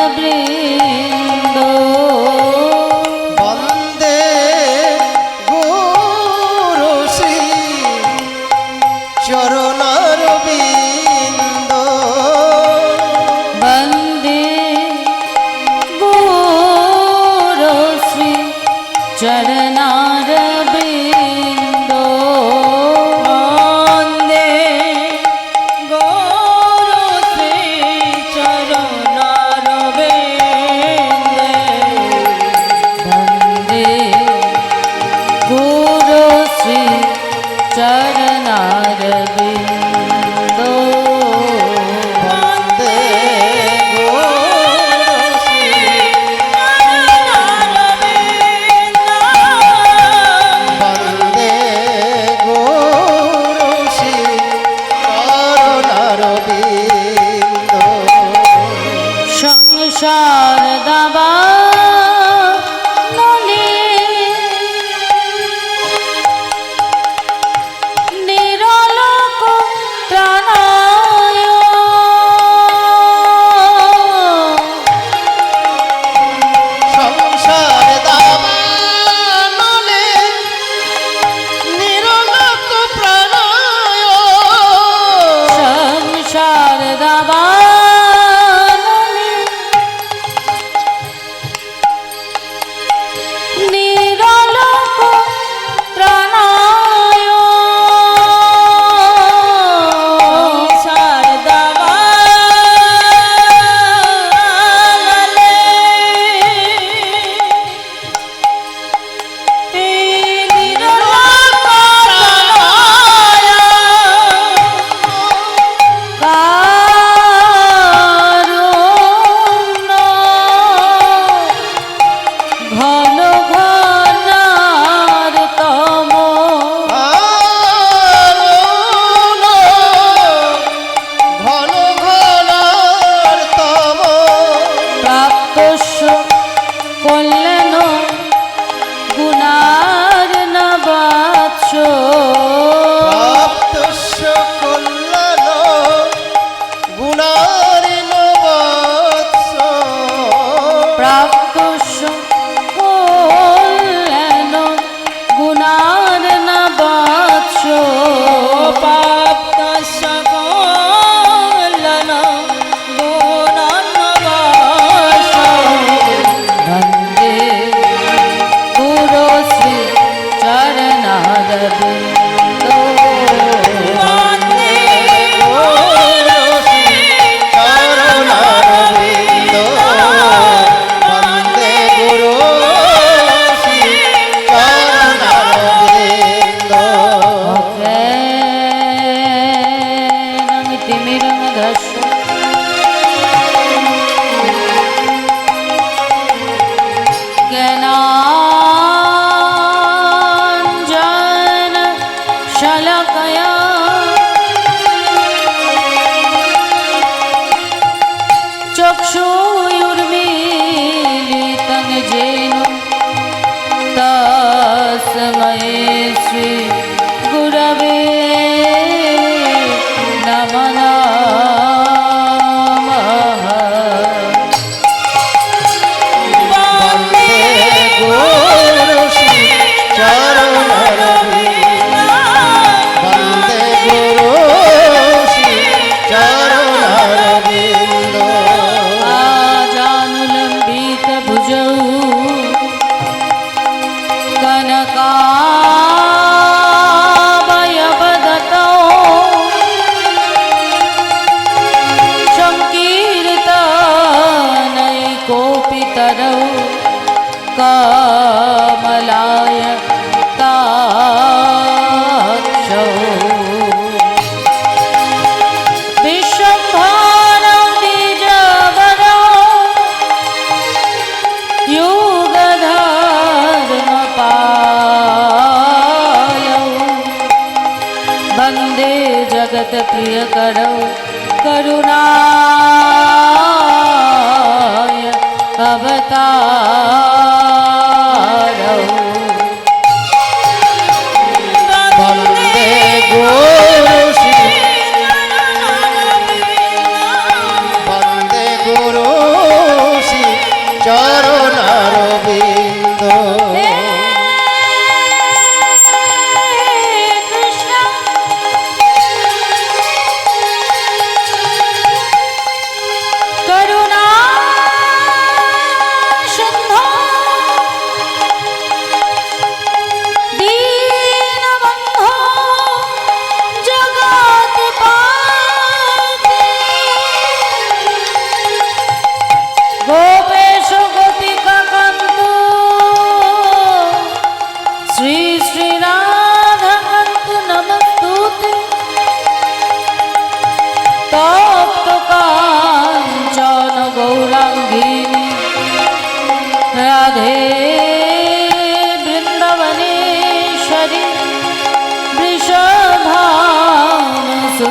চরণারবিন্দ বন্দে গুরু শ্রী চরণারবিন্দ বন্দে গুরু শ্রী চরণারবিন্দ বন্দে গুরু শ্রী চরণারবিন্দে বন্দে গুরু শ্রী চরণারবিন্দ বন্দে গুরু শ্রী বন্দে গুরু শ্রী চরণারবিন্দ সংসার দাবা নলে নিরলোক প্রাণায় সংসার দাবানলে নিরলোক প্রাণায় সংসার দাবা নিরলোক প্রাণায় শারদাবালে নিরলোক কারুণ্য ঘন ঘনার তম আরুণ ঘন ঘনার তম প্রাপ্তস্য কল্যাণ গুণার নবাৎস প্রাপ্তস্য কল্যাণ গুণারিণ বৎস প্রাপ্তস্য কল্যাণ গুণার নবাৎস প্রাপ্তস্য কল্যাণ গুণান্নবাস বন্দে গুরু শ্রী চরণারবিন্দ বন্দে গুরু শ্রী চরণারবিন্দ বন্দে গুরু শ্রী চরণারবিন্দ তিমিরঙ্গধস্য জ্ঞানাঞ্জন শলাকয়া চক্ষুর্মিলিतं येन तस्मै श्री गुरवे नमः বন্দে গুরু শ্রী চরণারবিন্দ বন্দে গুরু শ্রী চরণারবিন্দ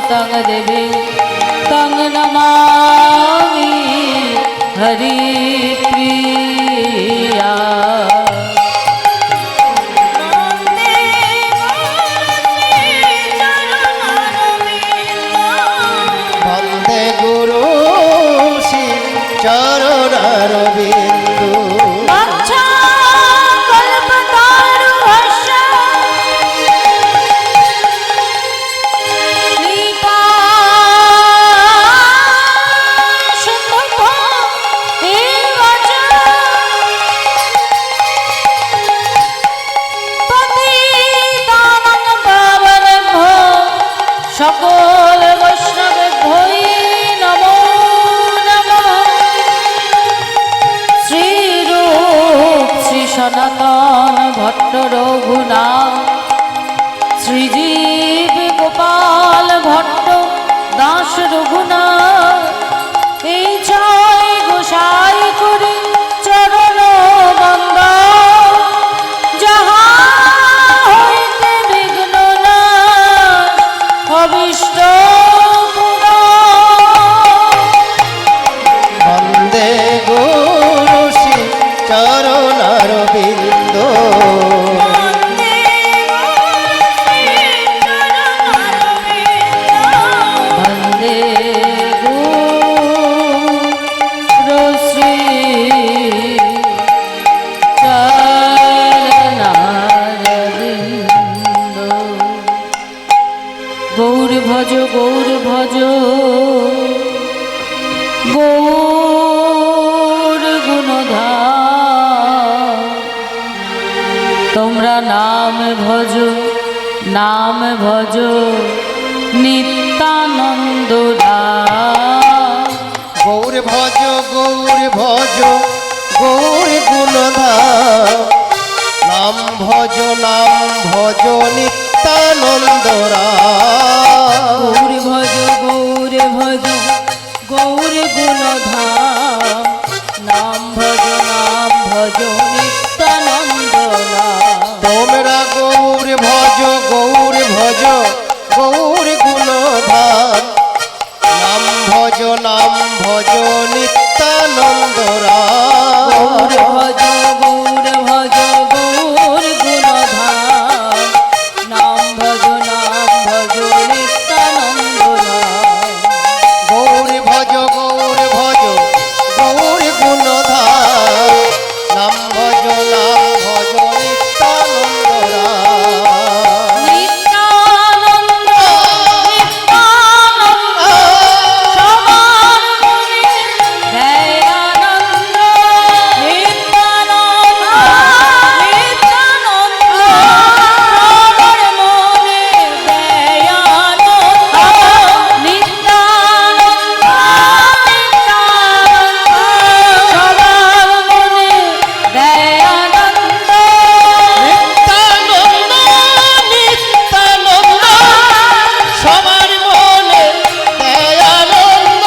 তং দেবী তং নমামি হরিপ্রিয়া। বন্দে গুরু শ্রী চরণারবিন্দু। বাঞ্ছা কল্পতরুহস্য কৃপা সিন্ধুভ্যো এব চ পতিতানাং পাবনেভ্যো সকল বৈষ্ণবেভ্যো নমো নমঃ। শ্রীরূপ শ্রী সনাতন ভট্ট রঘুনাথ শ্রীজীব গোপাল ভট্ট দাস রঘুনাথ এই জয় গোসাই করি চরণ বন্দা যাহা হইতে বিঘ্ন নাশ অবিষ্ট বন্দে গুরু শ্রী চরণারবিন্দু। বন্দে গুরু শ্রী চরণারবিন্দ। গৌর ভজ গৌর ভজ গৌর গুণধাম। তোমরা নাম ভজ নাম ভজ নিত্যানন্দ দাস। গৌর ভজ গৌর ভজ গৌর গুণধাম। নাম ভজ নিত্যানন্দ রাম। গৌর ভজ গৌর ভজ গৌর গুণধাম। নাম ভজ নিত্যানন্দ নাম। তোমরা গৌর ভজ গৌর ভজ গৌর গুণধাম। নাম ভজ নিত্যানন্দ রাম। গৌর ভজ গৌর ভজ গৌর গুণধাম। নাম ভজ নিত্যানন্দ নাম। গৌর ভজ গৌর ভজ গৌর গুণধাম। নাম ভজ নিত্যানন্দ রাম। নিত্যানন্দ নিত্যানন্দ সবার মনে দয়ানন্দ। নিত্যানন্দ নিত্যানন্দ সবার মনে দয়ানন্দ। নিত্যানন্দ নিত্যানন্দ সবার মনে দয়ানন্দ। নিত্যানন্দ নিত্যানন্দ সবার মনে দয়ানন্দ।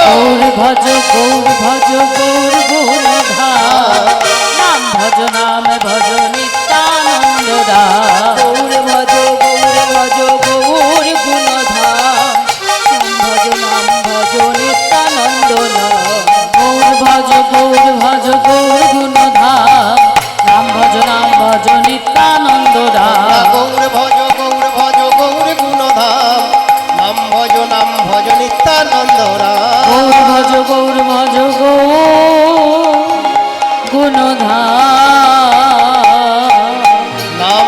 গৌর ভজ গৌর ভজ গৌর গুণধাম। নাম ভজ নিত্যানন্দ দাস। গৌর ভজ গৌর ভজ গৌর গুণধাম। নাম ভজ নিত্যানন্দ নাম। গৌর ভজ গৌর ভজ গৌর গুণধাম। নাম ভজ নিত্যানন্দ দাস। গৌর ভজ গৌর ভজ গৌর গুণধাম। নাম ভজ নিত্যানন্দ রাম। গৌর ভজ গৌর ভজ গৌর গুণধাম। নাম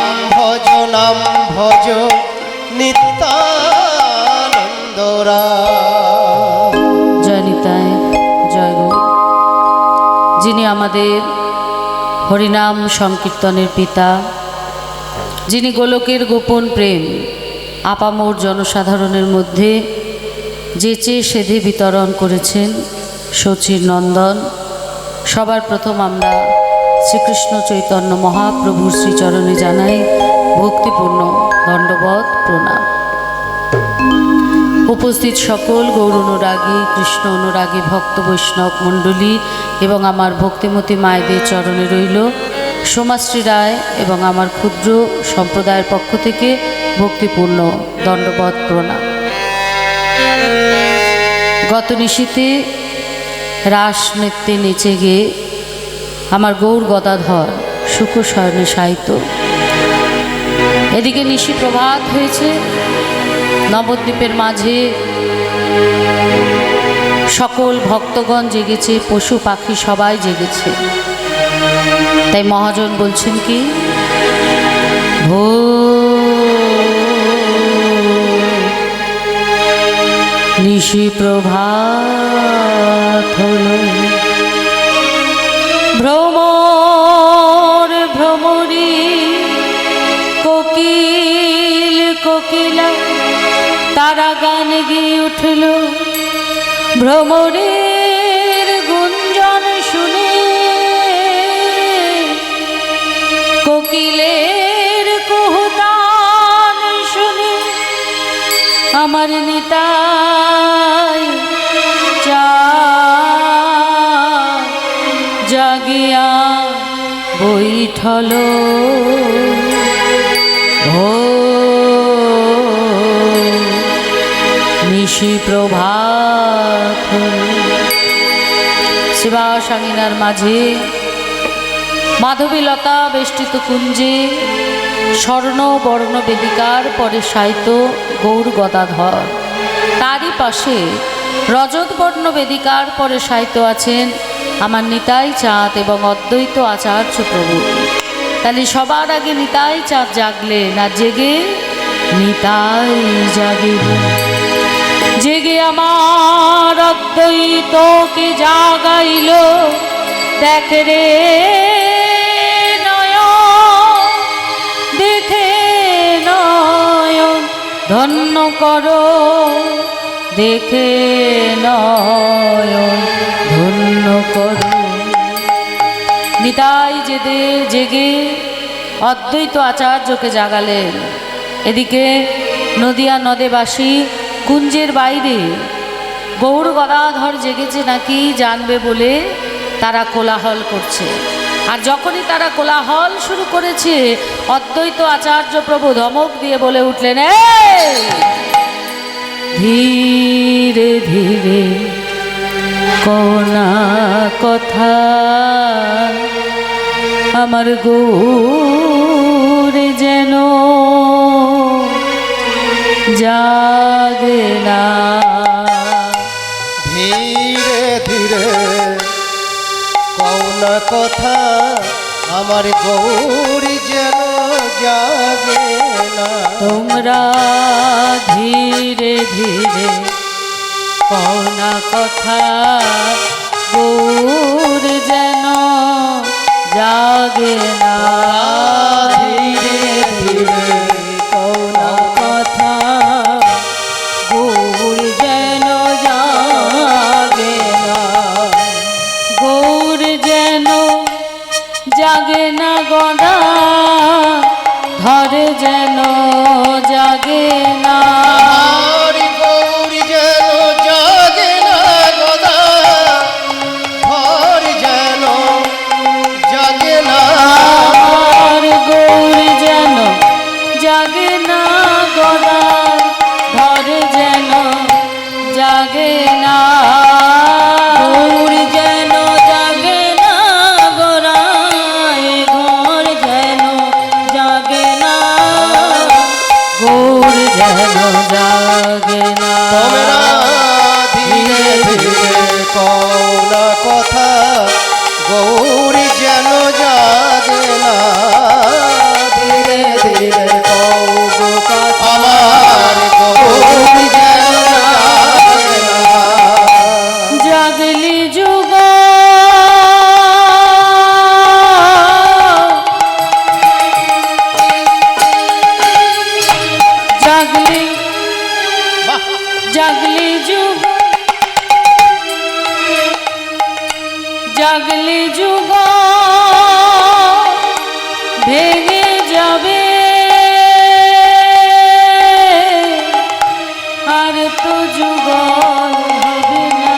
ভজ নিত্যানন্দ রাম। জয় নিতাই জয় গৌর। যিনি আমাদের হরিনাম সংকীর্তনের পিতা, যিনি গোলকের গোপন প্রেম আপামর জনসাধারণের মধ্যে যেচে সেধে বিতরণ করেছেন শচীর নন্দন। সবার প্রথম আমরা শ্রীকৃষ্ণ চৈতন্য মহাপ্রভুর শ্রীচরণে জানাই ভক্তিপূর্ণ দণ্ডবত প্রণাম। উপস্থিত সকল গৌর অনুরাগী কৃষ্ণ অনুরাগী ভক্ত বৈষ্ণব মণ্ডলী এবং আমার ভক্তিমতী মায়েদের চরণে রইল সোমাশ্রী রায় এবং আমার ক্ষুদ্র সম্প্রদায়ের পক্ষ থেকে ভক্তিপূর্ণ দণ্ডবত প্রণাম। গত নিশীতে রাস নৃত্যে নেচে গিয়ে আমার গৌর গদাধর সুখ শয়নে শায়িত। এদিকে নিশি প্রভাত হয়েছে, নবদ্বীপের মাঝে সকল ভক্তগণ জেগেছে, পশু পাখি সবাই জেগেছে। তাই মহাজন বলছেন কি, ভো নিশি প্রভাত হলো, ভ্রমর ভ্রমরী কোকিল কোকিলা তারা গান গেয়ে উঠল। ভ্রমরের গুঞ্জন শুনে, কোকিলের কুহুতান শুনে আমার নিতাই চাঁদ জাগিয়া বৈঠল। ও নিশি প্রভাত শিবাসাঙ্গিনার মাঝে মাধবীলতা বেষ্টিত কুঞ্জে স্বর্ণ বর্ণ বেদিকার পরে শায়িত গৌর গদাধর। তারই পাশে রজত বর্ণ বেদিকার পরে শায়িত আছেন আমার নিতাই চাঁদ এবং অদ্বৈত আচার্য প্রভু। তাহলে সবার আগে নিতাই চাঁদ জাগলে না, জেগে নিতাই জাগিব, জেগে আমার অদ্বৈতকে জাগাইল। দেখ রে নয়ন, দেখে নয়ন ধন্য করো, দেখে নয়ন ধন্য করো। নিতাই জেগে অদ্বৈত আচার্যকে জাগালেন। এদিকে নদিয়া নদেবাসী কুঞ্জের বাইরে গৌর গদাধর জেগেছে নাকি জানবে বলে তারা কোলাহল করছে। আর যখনই তারা কোলাহল শুরু করেছে, অদ্বৈত আচার্য প্রভু ধমক দিয়ে বলে উঠলেন, এই ধীরে ধীরে কোনা কথা আমার গৌর যেন জাগে না। ধীরে ধীরে কৌন কথা আমার গৌরী যেন জাগে না। তোমরা ধীরে ধীরে কোনা কথা গৌর যেন জাগে না। ধীরে ধীরে কোনা কথা গৌর যেন জাগে না, গৌর যেন জাগে না গদা ধরে যেন জাগে না। আমার গৌরী যেন জাগে না গদা ধর যেন জাগে না। আমার গৌর যেন জাগে না গদা ধরে যেন জাগে না। গৌর যেন জাগে না গোরায় ঘর যেন জাগে না, গৌর যেন জাগে না। তোমরা ধীরে ধীরে কৌন কথা গৌরী যেন জাগে না। ধীরে ধীরে কৌব কথা আমার গৌরী যেন জাগে না। জাগলি যুগ জাগলি জাগলি যুগ জাগলি যুগ ভেঙে যাবে আর তো যুগল হবে না,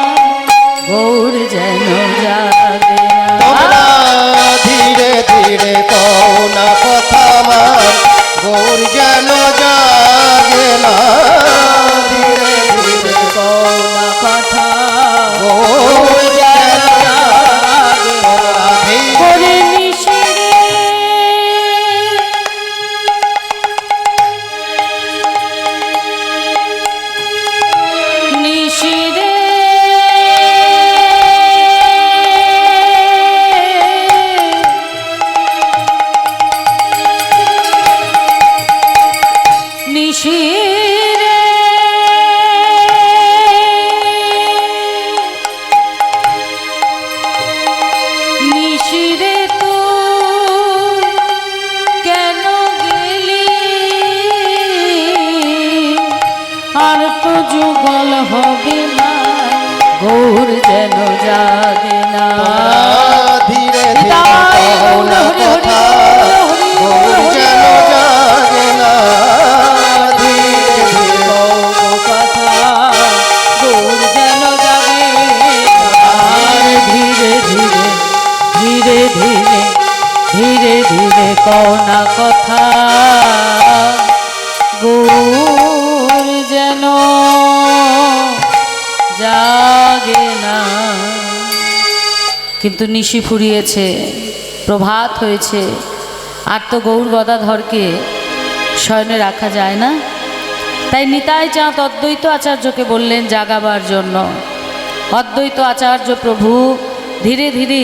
গৌর যেন জাগে না। তোমরা ধীরে ধীরে কৌন কথা আমার গৌর যেন জাগে না। ধীরে ধীরে কওনা কথা গৌর যেন জাগে না। কিন্তু নিশি ফুরিয়েছে, প্রভাত হয়েছে, আর তো গৌর গদাধরকে শয়নে রাখা যায় না। তাই নিতাই চাঁদ অদ্বৈত আচার্যকে বললেন জাগাবার জন্য। অদ্বৈত আচার্য প্রভু ধীরে ধীরে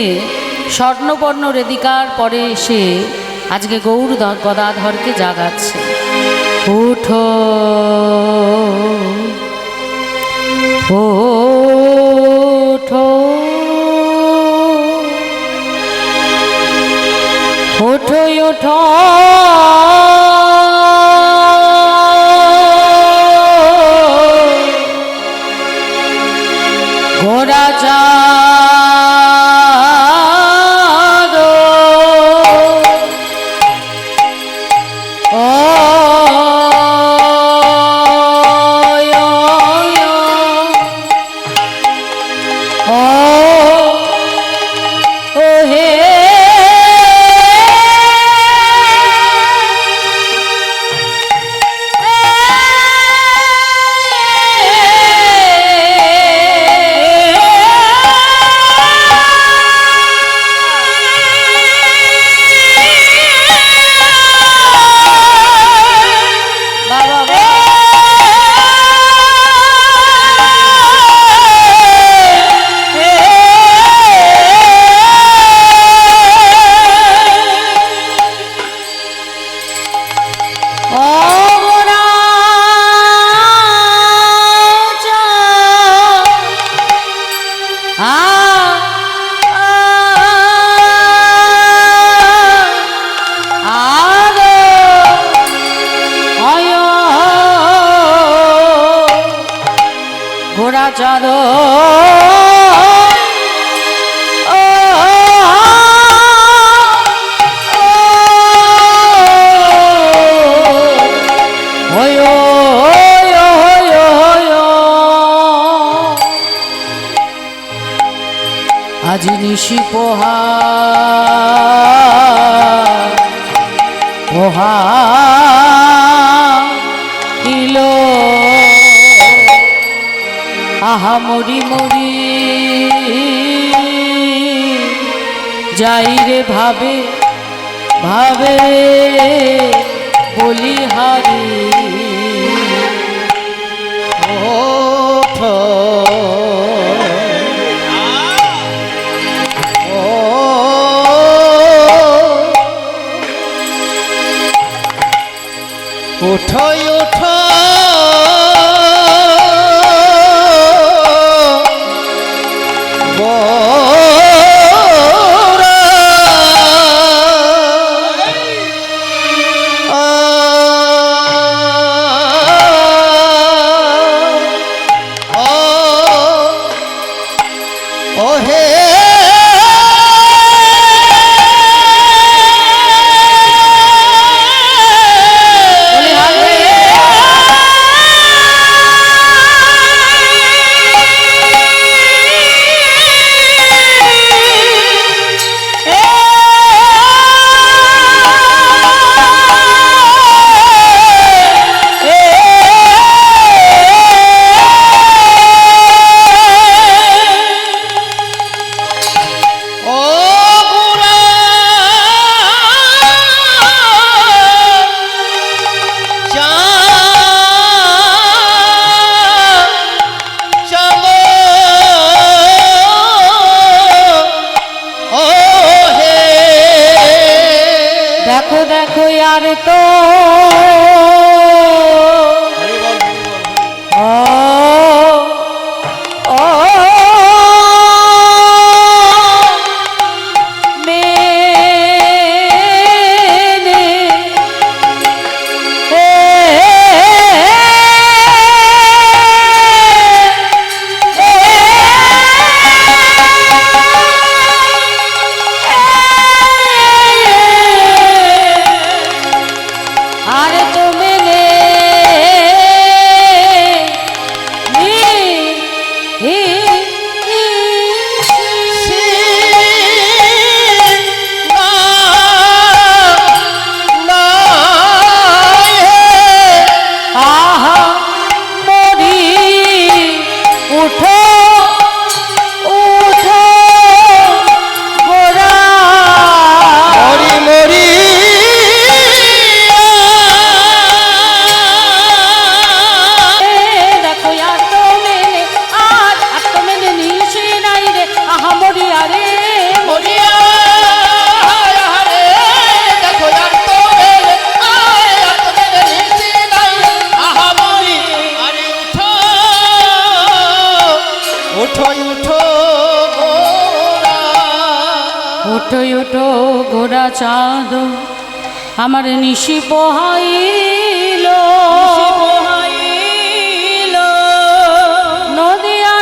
স্বর্ণবর্ণ রেদিকার পরে এসে আজকে গৌর গদাধরকে জাগাচ্ছে। উঠো ওঠো ওঠো ওঠো ঘোড়া চাঁদ ও হে ঘোড়া চাঁদ আজি নিশি পোহা পোহা ইলো আহা মরি মরি যাই রে ভাবে ভাবে বলিহারি ওঠো উঠো উঠো দেখো দেখো यार तो ओ ओ मैंने ওঠো ওঠো ঘোড়া চাঁদ আমার নিশি পোহাইল পোহাইল নদিয়া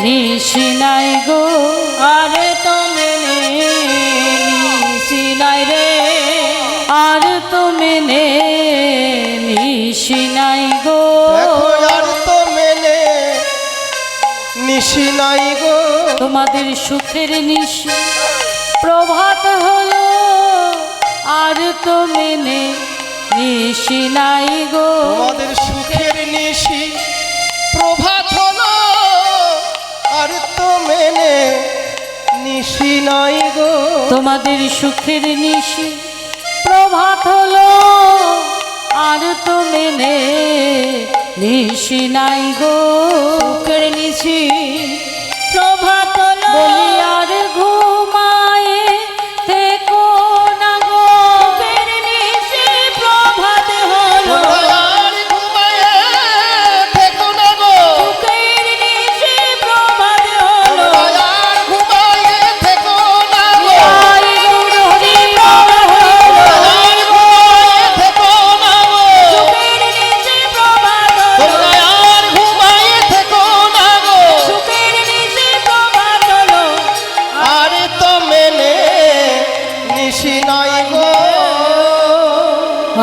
নিশি নাই গো আরে তো মেনে নিশি নাই রে আর তো মেনে নিশি নাই গো দেখো আর তো মেনে নিশি নাই গো তোমাদের সুখের নিশি প্রভাত হলো আর তো মেনে নিশি নাই গো তোমাদের সুখের নিশি প্রভাত হলো আর তো মেনে নিশি নাই গো তোমাদের সুখের নিশি প্রভাত হলো আর তো মেনে নিশি নাই গো সুখের নিশি